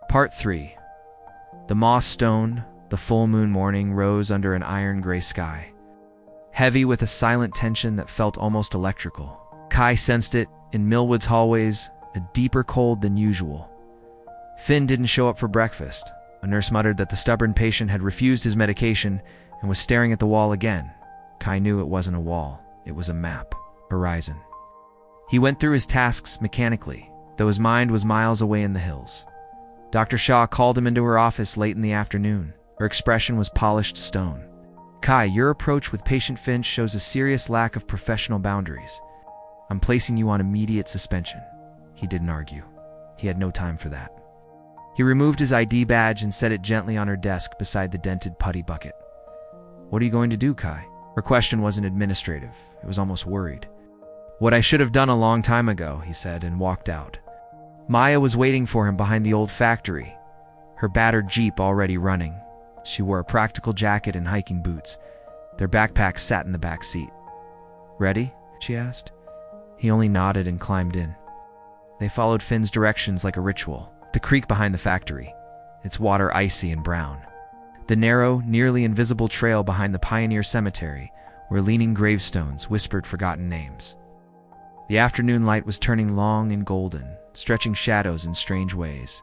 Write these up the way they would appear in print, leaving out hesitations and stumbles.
Part 3. The moss stone, the full moon morning, rose under an iron-gray sky, heavy with a silent tension that felt almost electrical. Kai sensed it in Millwood's hallways, a deeper cold than usual. Finn didn't show up for breakfast. A nurse muttered that the stubborn patient had refused his medication and was staring at the wall again. Kai knew it wasn't a wall, it was a map. Horizon. He went through his tasks mechanically, though his mind was miles away in the hills. Dr. Shaw called him into her office late in the afternoon. Her expression was polished stone. Kai, your approach with patient Finch shows a serious lack of professional boundaries. I'm placing you on immediate suspension. He didn't argue. He had no time for that. He removed his ID badge and set it gently on her desk beside the dented putty bucket. What are you going to do, Kai? Her question wasn't administrative. It was almost worried. What I should have done a long time ago, he said, and walked out. Maya was waiting for him behind the old factory, her battered Jeep already running. She wore a practical jacket and hiking boots. Their backpacks sat in the back seat. Ready? She asked. He only nodded and climbed in. They followed Finn's directions like a ritual. The creek behind the factory, its water icy and brown. The narrow, nearly invisible trail behind the Pioneer Cemetery, where leaning gravestones whispered forgotten names. The afternoon light was turning long and golden, stretching shadows in strange ways.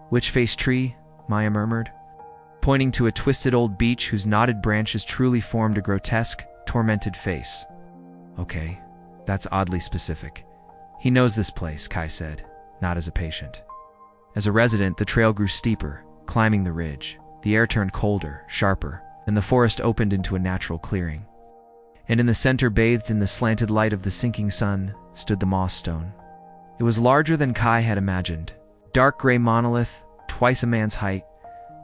Witch-faced tree, Maya murmured, pointing to a twisted old beech whose knotted branches truly formed a grotesque, tormented face. Okay, that's oddly specific. He knows this place, Kai said, not as a patient. As a resident, the trail grew steeper, climbing the ridge. The air turned colder, sharper, and the forest opened into a natural clearing. And in the center, bathed in the slanted light of the sinking sun, stood the moss stone. It was larger than Kai had imagined. Dark gray monolith, twice a man's height,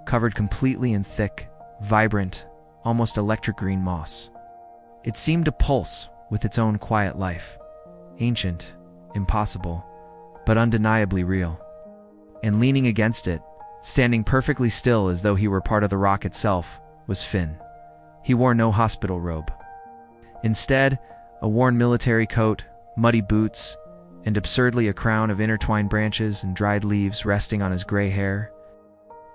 covered completely in thick, vibrant, almost electric green moss. It seemed to pulse with its own quiet life. Ancient, impossible, but undeniably real. And leaning against it, standing perfectly still as though he were part of the rock itself, was Finn. He wore no hospital robe. Instead, a worn military coat, muddy boots, and absurdly a crown of intertwined branches and dried leaves resting on his gray hair.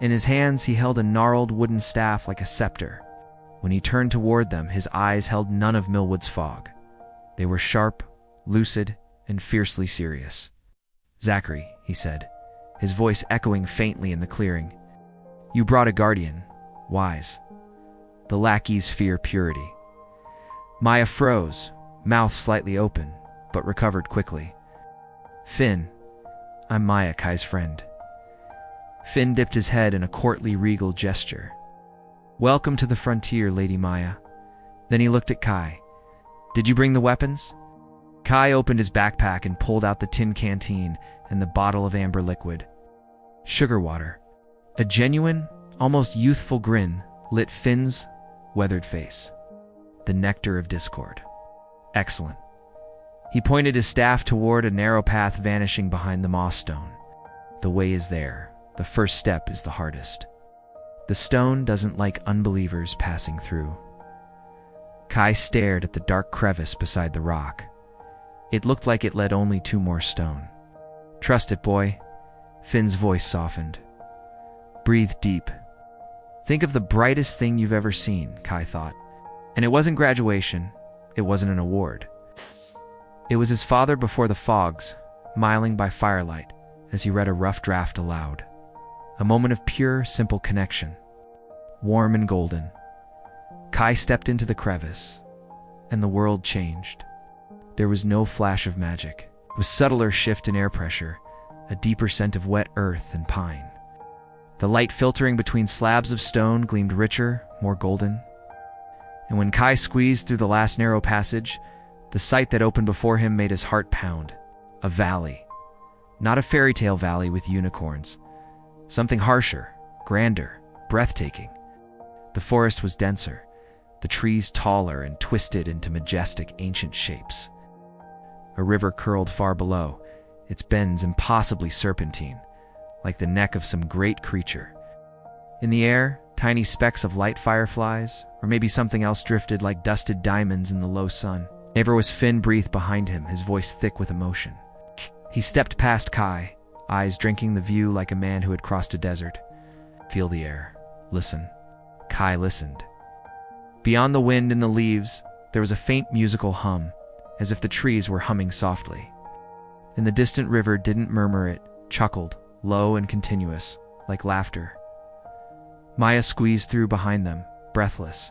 In his hands he held a gnarled wooden staff like a scepter. When he turned toward them, his eyes held none of Millwood's fog. They were sharp, lucid, and fiercely serious. Zachary, he said, his voice echoing faintly in the clearing. You brought a guardian, wise. The lackeys fear purity. Maya froze, mouth slightly open, but recovered quickly. Finn, I'm Maya, Kai's friend. Finn dipped his head in a courtly, regal gesture. Welcome to the frontier, Lady Maya. Then he looked at Kai. Did you bring the weapons? Kai opened his backpack and pulled out the tin canteen and the bottle of amber liquid. Sugar water. A genuine, almost youthful grin lit Finn's weathered face. The nectar of discord. Excellent. He pointed his staff toward a narrow path vanishing behind the moss stone. The way is there. The first step is the hardest. The stone doesn't like unbelievers passing through. Kai stared at the dark crevice beside the rock. It looked like it led only 2 more stone. Trust it, boy. Finn's voice softened. Breathe deep. Think of the brightest thing you've ever seen, Kai thought. And it wasn't graduation. It wasn't an award. It was his father before the fogs, smiling by firelight as he read a rough draft aloud. A moment of pure, simple connection. Warm and golden. Kai stepped into the crevice, and the world changed. There was no flash of magic. It was subtler shift in air pressure, a deeper scent of wet earth and pine. The light filtering between slabs of stone gleamed richer, more golden. And when Kai squeezed through the last narrow passage, the sight that opened before him made his heart pound. A valley. Not a fairy tale valley with unicorns. Something harsher, grander, breathtaking. The forest was denser, the trees taller and twisted into majestic ancient shapes. A river curled far below, its bends impossibly serpentine, like the neck of some great creature. In the air, tiny specks of light fireflies, or maybe something else drifted like dusted diamonds in the low sun. Never was Finn breathed behind him, his voice thick with emotion. He stepped past Kai, eyes drinking the view like a man who had crossed a desert. Feel the air. Listen. Kai listened. Beyond the wind and the leaves, there was a faint musical hum, as if the trees were humming softly. And the distant river didn't murmur, it chuckled, low and continuous, like laughter. Maya squeezed through behind them, breathless.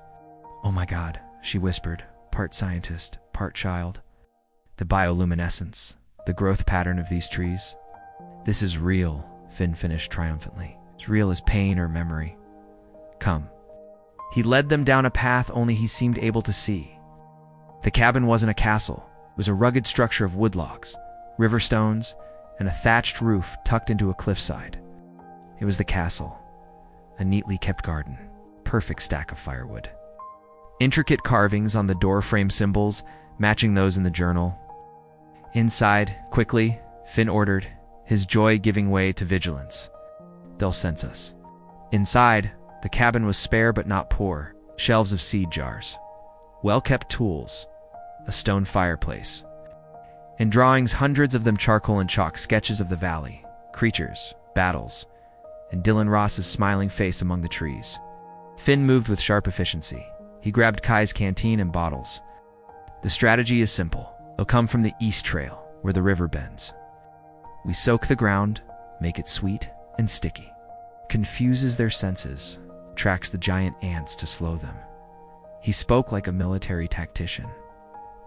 "Oh my God," she whispered, part scientist, part child. "The bioluminescence, the growth pattern of these trees. This is real," Finn finished triumphantly. "As real as pain or memory. Come." He led them down a path only he seemed able to see. The cabin wasn't a castle. It was a rugged structure of wood logs, river stones, and a thatched roof tucked into a cliffside. It was the castle, a neatly kept garden, perfect stack of firewood. Intricate carvings on the door frame symbols, matching those in the journal. Inside, quickly, Finn ordered, his joy giving way to vigilance. "They'll sense us." Inside, the cabin was spare but not poor. Shelves of seed jars, well-kept tools, a stone fireplace, and drawings, hundreds of them charcoal and chalk, sketches of the valley, creatures, battles, and Dylan Ross's smiling face among the trees. Finn moved with sharp efficiency. He grabbed Kai's canteen and bottles. "The strategy is simple. They'll come from the east trail, where the river bends. We soak the ground, make it sweet and sticky. Confuses their senses, tracks the giant ants to slow them." He spoke like a military tactician.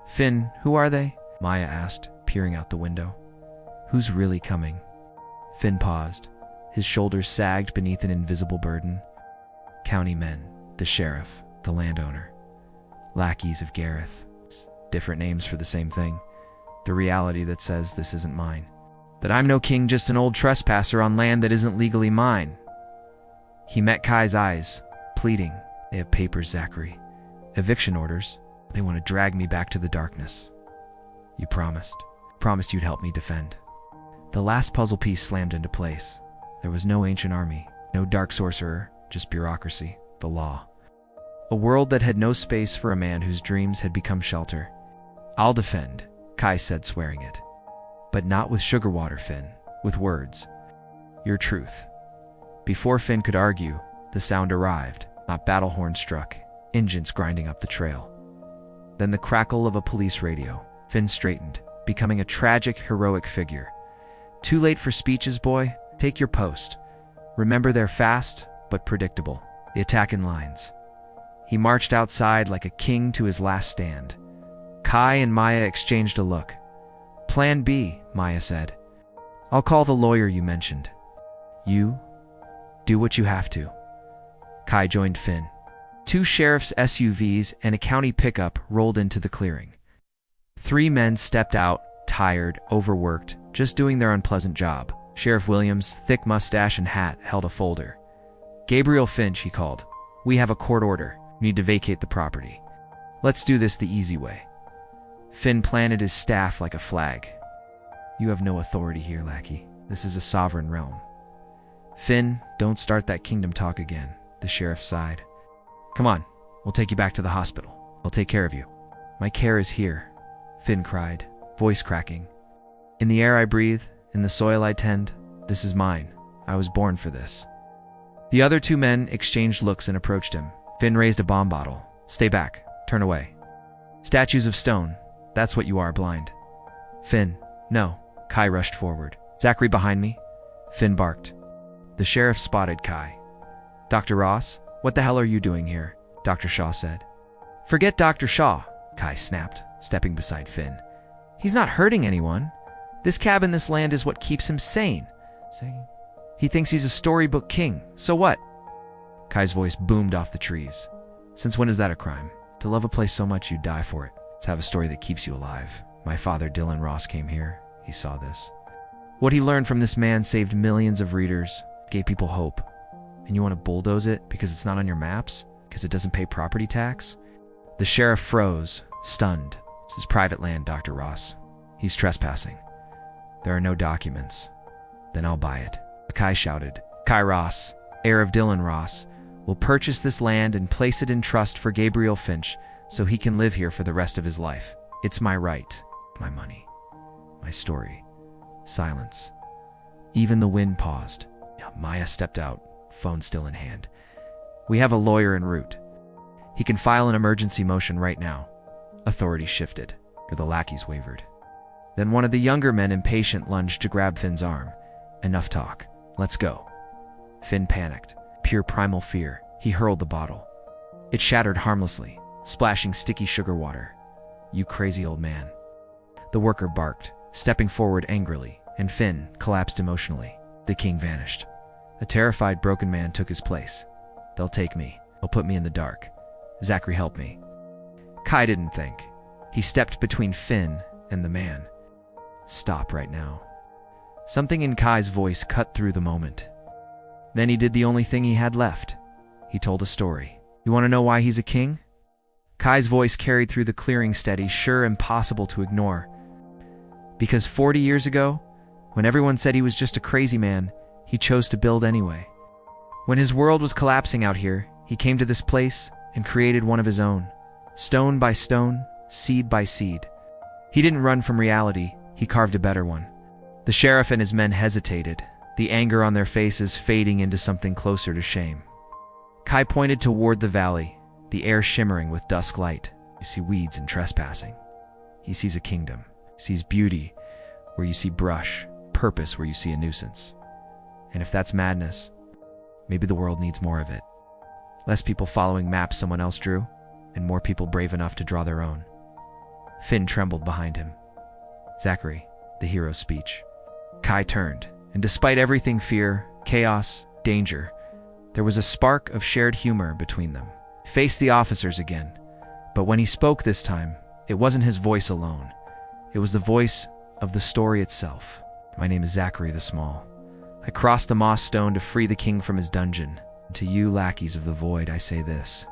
"Finn, who are they?" Maya asked, peering out the window. "Who's really coming?" Finn paused. His shoulders sagged beneath an invisible burden. "County men, the sheriff, the landowner. Lackeys of Gareth. Different names for the same thing. The reality that says this isn't mine. That I'm no king, just an old trespasser on land that isn't legally mine." He met Kai's eyes, pleading. "They have papers, Zachary. Eviction orders. They want to drag me back to the darkness. You promised. Promised you'd help me defend." The last puzzle piece slammed into place. There was no ancient army, no dark sorcerer, just bureaucracy, the law. A world that had no space for a man whose dreams had become shelter. "I'll defend," Kai said, swearing it. "But not with sugar water, Finn, with words. Your truth." Before Finn could argue, the sound arrived. Not battle horns struck, engines grinding up the trail. Then the crackle of a police radio. Finn straightened, becoming a tragic, heroic figure. "Too late for speeches, boy. Take your post. Remember, they're fast, but predictable. The attack in lines." He marched outside like a king to his last stand. Kai and Maya exchanged a look. "Plan B," Maya said. "I'll call the lawyer you mentioned. You, do what you have to." Kai joined Finn. 2 sheriff's SUVs and a county pickup rolled into the clearing. 3 men stepped out, tired, overworked, just doing their unpleasant job. Sheriff Williams, thick mustache and hat, held a folder. "Gabriel Finch," he called. "We have a court order. We need to vacate the property. Let's do this the easy way." Finn planted his staff like a flag. "You have no authority here, lackey. This is a sovereign realm." "Finn, don't start that kingdom talk again," the sheriff sighed. "Come on, we'll take you back to the hospital. I'll take care of you." "My care is here," Finn cried, voice cracking. "In the air I breathe, in the soil I tend. This is mine. I was born for this." The other 2 men exchanged looks and approached him. Finn raised a bomb bottle. "Stay back. Turn away. Statues of stone. That's what you are, blind." "Finn, no." Kai rushed forward. "Zachary, behind me." Finn barked. The sheriff spotted Kai. "Dr. Ross, what the hell are you doing here?" Dr. Shaw said. "Forget Dr. Shaw," Kai snapped, stepping beside Finn. "He's not hurting anyone. This cabin, this land is what keeps him sane. He thinks he's a storybook king. So what?" Kai's voice boomed off the trees. "Since when is that a crime? To love a place so much you'd die for it. To have a story that keeps you alive. My father, Dylan Ross, came here. He saw this. What he learned from this man saved millions of readers, gave people hope. And you want to bulldoze it because it's not on your maps? Because it doesn't pay property tax?" The sheriff froze, stunned. "This is private land, Dr. Ross. He's trespassing. There are no documents." "Then I'll buy it." Kai shouted. "Kai Ross, heir of Dylan Ross, will purchase this land and place it in trust for Gabriel Finch so he can live here for the rest of his life. It's my right, my money, my story." Silence. Even the wind paused. Maya stepped out, phone still in hand. We have a lawyer en route. He can file an emergency motion right now. Authority shifted, or the lackeys wavered. Then one of the younger men, impatient, lunged to grab Finn's arm. Enough talk. Let's go. Finn panicked. Pure primal fear. He hurled the bottle. It shattered harmlessly, splashing sticky sugar water. You crazy old man. The worker barked, stepping forward angrily, and Finn collapsed emotionally. The king vanished. A terrified, broken man took his place. They'll take me. They'll put me in the dark. Zachary, help me. Kai didn't think. He stepped between Finn and the man. Stop right now. Something in Kai's voice cut through the moment. Then he did the only thing he had left. He told a story. You want to know why he's a king? Kai's voice carried through the clearing, steady, sure, impossible to ignore. Because 40 years ago, when everyone said he was just a crazy man, he chose to build anyway. When his world was collapsing out here, he came to this place and created one of his own. Stone by stone, seed by seed. He didn't run from reality, he carved a better one. The sheriff and his men hesitated, the anger on their faces fading into something closer to shame. Kai pointed toward the valley, the air shimmering with dusk light. You see weeds and trespassing. He sees a kingdom. He sees beauty where you see brush, purpose where you see a nuisance. And if that's madness, maybe the world needs more of it. Less people following maps someone else drew, and more people brave enough to draw their own. Finn trembled behind him. Zachary, the hero's speech. Kai turned, and despite everything, fear, chaos, danger, there was a spark of shared humor between them. He faced the officers again, but when he spoke this time, it wasn't his voice alone. It was the voice of the story itself. My name is Zachary the Small. I crossed the moss stone to free the king from his dungeon. To you, lackeys of the void, I say this.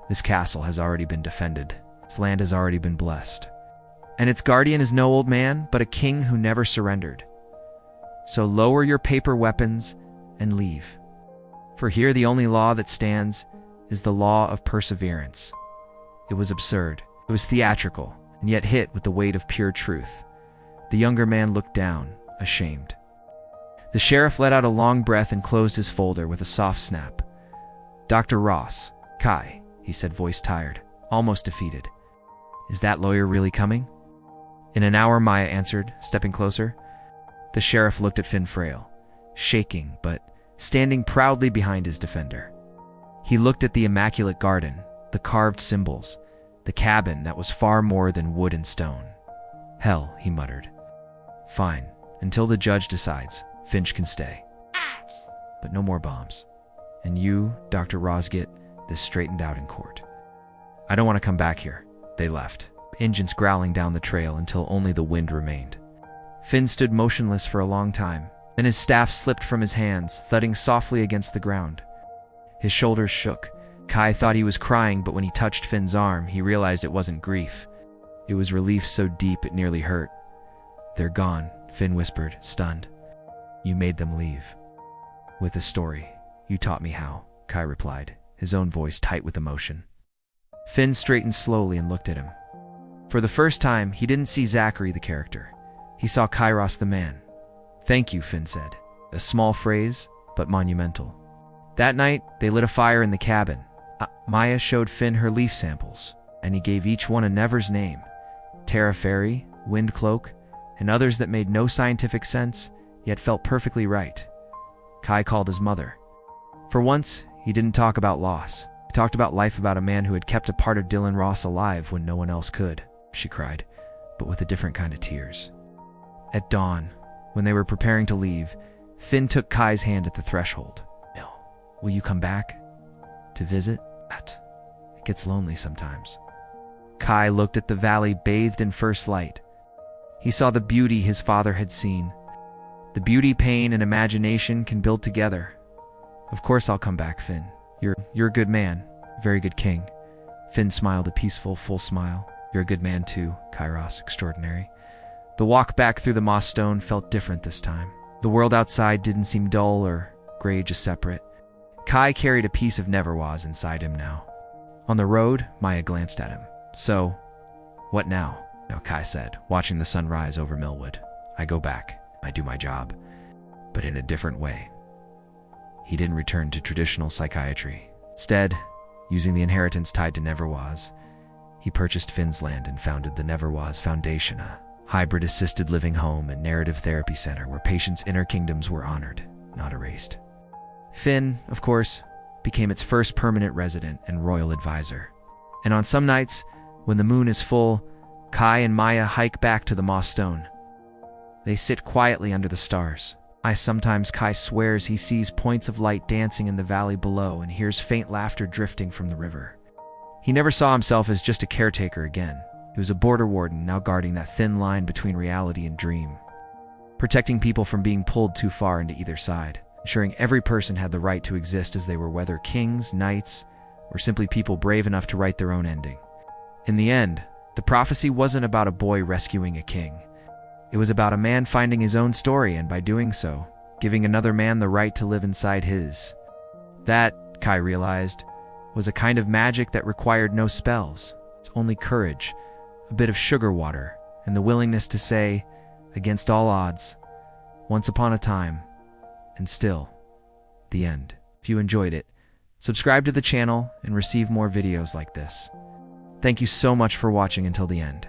This castle has already been defended. Its land has already been blessed. And its guardian is no old man, but a king who never surrendered. So lower your paper weapons and leave. For here the only law that stands is the law of perseverance. It was absurd. It was theatrical, and yet hit with the weight of pure truth. The younger man looked down, ashamed. The sheriff let out a long breath and closed his folder with a soft snap. Dr. Ross, Kai, he said, voice tired, almost defeated. Is that lawyer really coming? In an hour, Maya answered, stepping closer. The sheriff looked at Finn Frail, shaking but standing proudly behind his defender. He looked at the immaculate garden, the carved symbols, the cabin that was far more than wood and stone. Hell, he muttered. Fine, until the judge decides, Finch can stay. But no more bombs. And you, Dr. Rosgit, this straightened out in court. I don't want to come back here. They left, engines growling down the trail until only the wind remained. Finn stood motionless for a long time. Then his staff slipped from his hands, thudding softly against the ground. His shoulders shook. Kai thought he was crying, but when he touched Finn's arm, he realized it wasn't grief. It was relief so deep it nearly hurt. They're gone, Finn whispered, stunned. You made them leave. With a story. You taught me how, Kai replied, his own voice tight with emotion. Finn straightened slowly and looked at him. For the first time, he didn't see Zachary the character. He saw Kairos the man. Thank you, Finn said. A small phrase, but monumental. That night, they lit a fire in the cabin. Maya showed Finn her leaf samples, and he gave each one a Never's name. Terra Fairy, Windcloak, and others that made no scientific sense, yet felt perfectly right. Kai called his mother. For once, he didn't talk about loss. He talked about life, about a man who had kept a part of Dylan Ross alive when no one else could, she cried, but with a different kind of tears. At dawn, when they were preparing to leave, Finn took Kai's hand at the threshold. No. Will you come back? To visit? It gets lonely sometimes. Kai looked at the valley bathed in first light. He saw the beauty his father had seen. The beauty pain and imagination can build together. Of course I'll come back, Finn. You're a good man, a very good king. Finn smiled a peaceful, full smile. You're a good man too, Kairos extraordinary. The walk back through the moss stone felt different this time. The world outside didn't seem dull or gray, just separate. Kai carried a piece of Neverwas inside him now. On the road, Maya glanced at him. So, what now? No, Kai said, watching the sun rise over Millwood. I go back. I do my job. but in a different way. He didn't return to traditional psychiatry. Instead, using the inheritance tied to Neverwaz, he purchased Finn's land and founded the Neverwaz Foundation, a hybrid assisted living home and narrative therapy center where patients' inner kingdoms were honored, not erased. Finn, of course, became its first permanent resident and royal advisor. And on some nights, when the moon is full, Kai and Maya hike back to the Moss Stone. They sit quietly under the stars. Sometimes Kai swears he sees points of light dancing in the valley below and hears faint laughter drifting from the river. He never saw himself as just a caretaker again. He was a border warden, now guarding that thin line between reality and dream, protecting people from being pulled too far into either side, ensuring every person had the right to exist as they were, whether kings, knights, or simply people brave enough to write their own ending. In the end, the prophecy wasn't about a boy rescuing a king. It was about a man finding his own story and, by doing so, giving another man the right to live inside his. That, Kai realized, was a kind of magic that required no spells. It's only courage, a bit of sugar water, and the willingness to say, against all odds, once upon a time, and still, the end. If you enjoyed it, subscribe to the channel and receive more videos like this. Thank you so much for watching until the end.